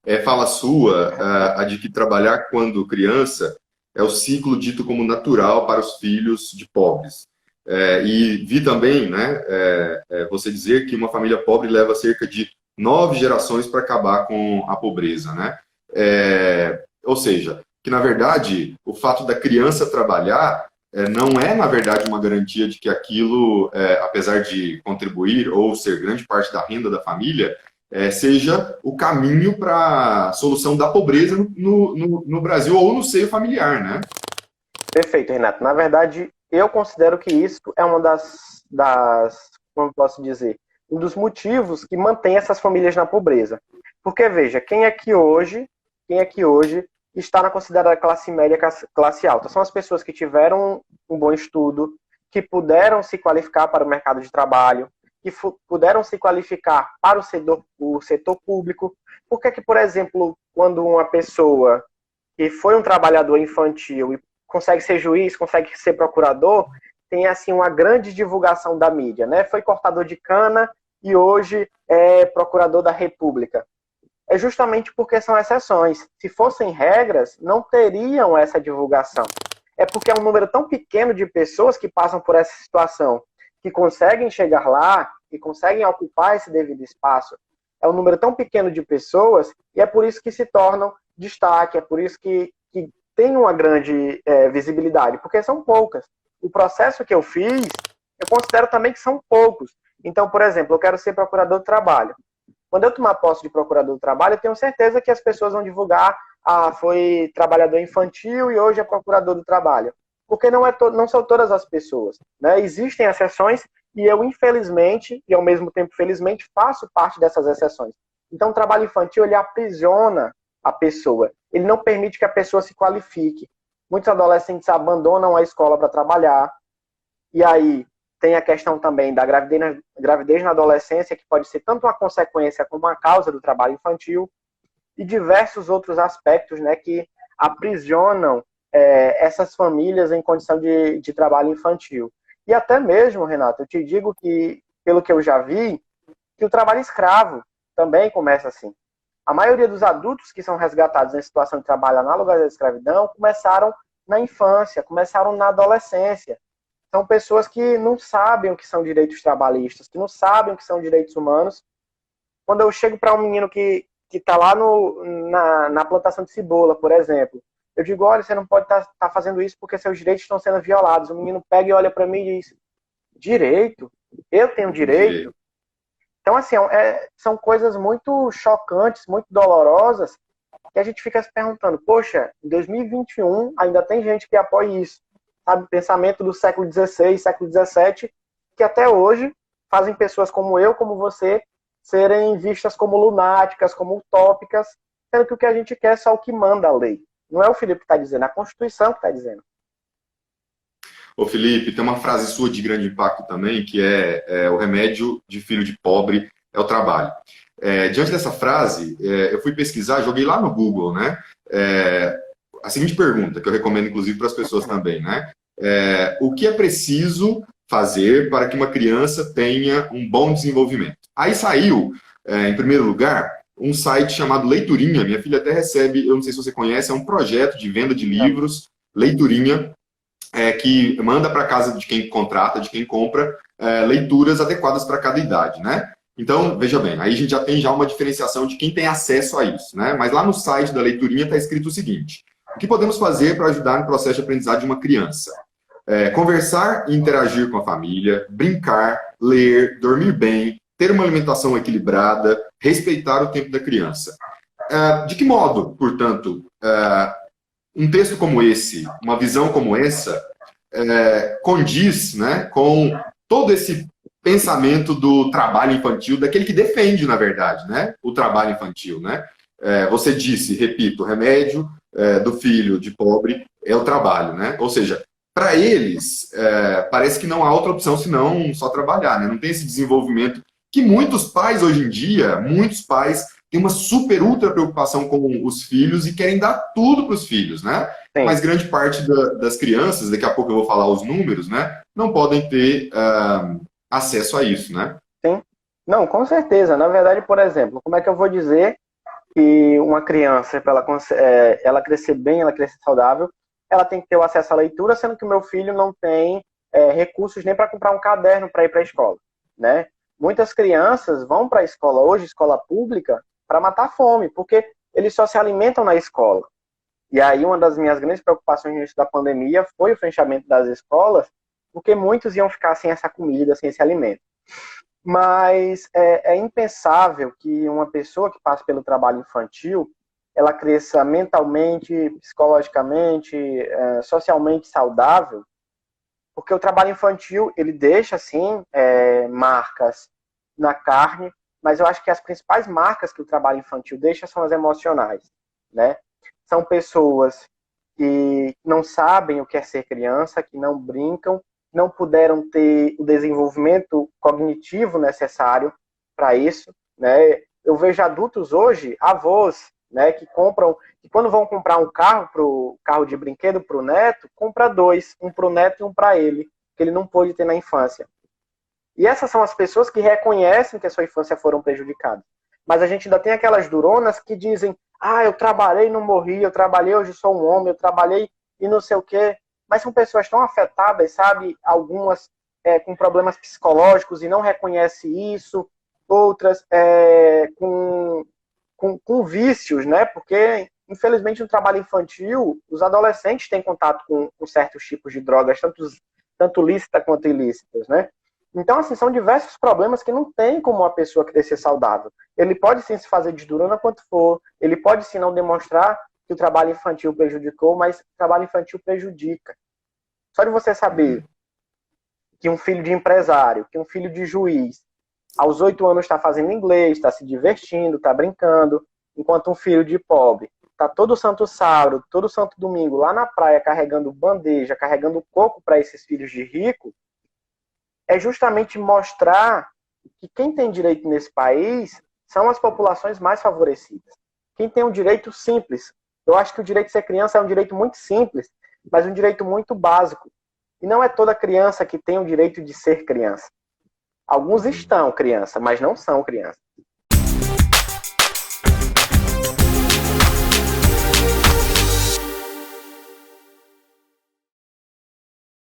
É fala sua, a de que trabalhar quando criança é o ciclo dito como natural para os filhos de pobres. E vi também, né, você dizer que uma família pobre leva cerca de 9 gerações para acabar com a pobreza, né? Ou seja, que na verdade o fato da criança trabalhar não é, na verdade, uma garantia de que aquilo, apesar de contribuir ou ser grande parte da renda da família, seja o caminho para a solução da pobreza no Brasil ou no seio familiar, né? Perfeito, Renato. Na verdade, eu considero que isso é uma como eu posso dizer, um dos motivos que mantém essas famílias na pobreza. Porque, veja, quem é que hoje está na considerada classe média, classe alta? São as pessoas que tiveram um bom estudo, que puderam se qualificar para o mercado de trabalho, que puderam se qualificar para o setor público. Por que, por exemplo, quando uma pessoa que foi um trabalhador infantil e consegue ser juiz, consegue ser procurador, tem assim uma grande divulgação da mídia, né? Foi cortador de cana e hoje é procurador da República. É justamente porque são exceções. Se fossem regras, não teriam essa divulgação. É porque é um número tão pequeno de pessoas que passam por essa situação, que conseguem chegar lá e conseguem ocupar esse devido espaço. É um número tão pequeno de pessoas e é por isso que se tornam destaque, é por isso que tem uma grande visibilidade, porque são poucas. O processo que eu fiz, eu considero também que são poucos. Então, por exemplo, eu quero ser procurador do trabalho. Quando eu tomar posse de procurador do trabalho, eu tenho certeza que as pessoas vão divulgar, foi trabalhador infantil e hoje é procurador do trabalho. Porque não são todas as pessoas, né? Existem exceções e eu, infelizmente, e ao mesmo tempo felizmente, faço parte dessas exceções. Então, o trabalho infantil, ele aprisiona a pessoa. Ele não permite que a pessoa se qualifique. Muitos adolescentes abandonam a escola para trabalhar. E aí tem a questão também da gravidez na adolescência, que pode ser tanto uma consequência como uma causa do trabalho infantil, e diversos outros aspectos, né, que aprisionam essas famílias em condição de trabalho infantil. E até mesmo, Renato, eu te digo que, pelo que eu já vi, que o trabalho escravo também começa assim. A maioria dos adultos que são resgatados em situação de trabalho análoga à escravidão começaram na infância, começaram na adolescência. São pessoas que não sabem o que são direitos trabalhistas, que não sabem o que são direitos humanos. Quando eu chego para um menino que está lá na plantação de cebola, por exemplo, eu digo, olha, você não pode tá fazendo isso porque seus direitos estão sendo violados. O menino pega e olha para mim e diz, direito? Eu tenho direito? Então, assim, são coisas muito chocantes, muito dolorosas, que a gente fica se perguntando, poxa, em 2021 ainda tem gente que apoia isso, sabe? Pensamento do século XVI, século XVII, que até hoje fazem pessoas como eu, como você, serem vistas como lunáticas, como utópicas, sendo que o que a gente quer é só o que manda a lei. Não é o Felipe que está dizendo, é a Constituição que está dizendo. Ô Felipe, tem uma frase sua de grande impacto também, que o remédio de filho de pobre é o trabalho. Diante dessa frase, eu fui pesquisar, joguei lá no Google, né? A seguinte pergunta, que eu recomendo inclusive para as pessoas também, né? O que é preciso fazer para que uma criança tenha um bom desenvolvimento? Aí saiu, em primeiro lugar, um site chamado Leiturinha. Minha filha até recebe, eu não sei se você conhece, é um projeto de venda de livros, Leiturinha, que manda para casa de quem contrata, de quem compra, leituras adequadas para cada idade, né? Então, veja bem, aí a gente já tem uma diferenciação de quem tem acesso a isso, né? Mas lá no site da Leiturinha está escrito o seguinte: o que podemos fazer para ajudar no processo de aprendizado de uma criança? Conversar e interagir com a família, brincar, ler, dormir bem, ter uma alimentação equilibrada, respeitar o tempo da criança. De que modo, portanto, um texto como esse, uma visão como essa, condiz, né, com todo esse pensamento do trabalho infantil, daquele que defende, na verdade, né, o trabalho infantil, né? Você disse, repito, o remédio do filho de pobre é o trabalho, né? Ou seja, para eles, parece que não há outra opção senão só trabalhar, né? Não tem esse desenvolvimento que muitos pais hoje em dia, muitos pais têm uma super ultra preocupação com os filhos e querem dar tudo para os filhos, né? Sim. Mas grande parte das crianças, daqui a pouco eu vou falar os números, né? Não podem ter acesso a isso, né? Sim. Não, com certeza. Na verdade, por exemplo, como é que eu vou dizer que uma criança, para ela crescer bem, ela crescer saudável, ela tem que ter o acesso à leitura, sendo que o meu filho não tem recursos nem para comprar um caderno para ir para a escola, né? Muitas crianças vão para a escola hoje, escola pública, para matar fome, porque eles só se alimentam na escola. E aí uma das minhas grandes preocupações no início da pandemia foi o fechamento das escolas, porque muitos iam ficar sem essa comida, sem esse alimento. Mas é impensável que uma pessoa que passa pelo trabalho infantil, ela cresça mentalmente, psicologicamente, socialmente saudável, porque o trabalho infantil, ele deixa, assim, marcas na carne, mas eu acho que as principais marcas que o trabalho infantil deixa são as emocionais, né? São pessoas que não sabem o que é ser criança, que não brincam, não puderam ter o desenvolvimento cognitivo necessário para isso, né? Eu vejo adultos hoje, avós, né, que compram, que quando vão comprar um carro de brinquedo para o neto, compra dois, um para o neto e um para ele, que ele não pôde ter na infância. E essas são as pessoas que reconhecem que a sua infância foram prejudicadas. Mas a gente ainda tem aquelas duronas que dizem: ah, eu trabalhei e não morri, eu trabalhei, hoje sou um homem, eu trabalhei e não sei o quê. Mas são pessoas tão afetadas, sabe? Algumas com problemas psicológicos e não reconhecem isso, outras com vícios, né? Porque, infelizmente, no trabalho infantil, os adolescentes têm contato com certos tipos de drogas, tanto lícitas quanto ilícitas, né? Então, assim, são diversos problemas que não tem como uma pessoa crescer saudável. Ele pode sim se fazer de durona quanto for, ele pode sim não demonstrar que o trabalho infantil prejudicou, mas o trabalho infantil prejudica. Só de você saber que um filho de empresário, que um filho de juiz, aos 8 anos está fazendo inglês, está se divertindo, está brincando, enquanto um filho de pobre está todo santo sábado, todo santo domingo lá na praia carregando bandeja, carregando coco para esses filhos de rico, é justamente mostrar que quem tem direito nesse país são as populações mais favorecidas. Quem tem um direito simples. Eu acho que o direito de ser criança é um direito muito simples, mas um direito muito básico. E não é toda criança que tem o direito de ser criança. Alguns estão criança, mas não são criança.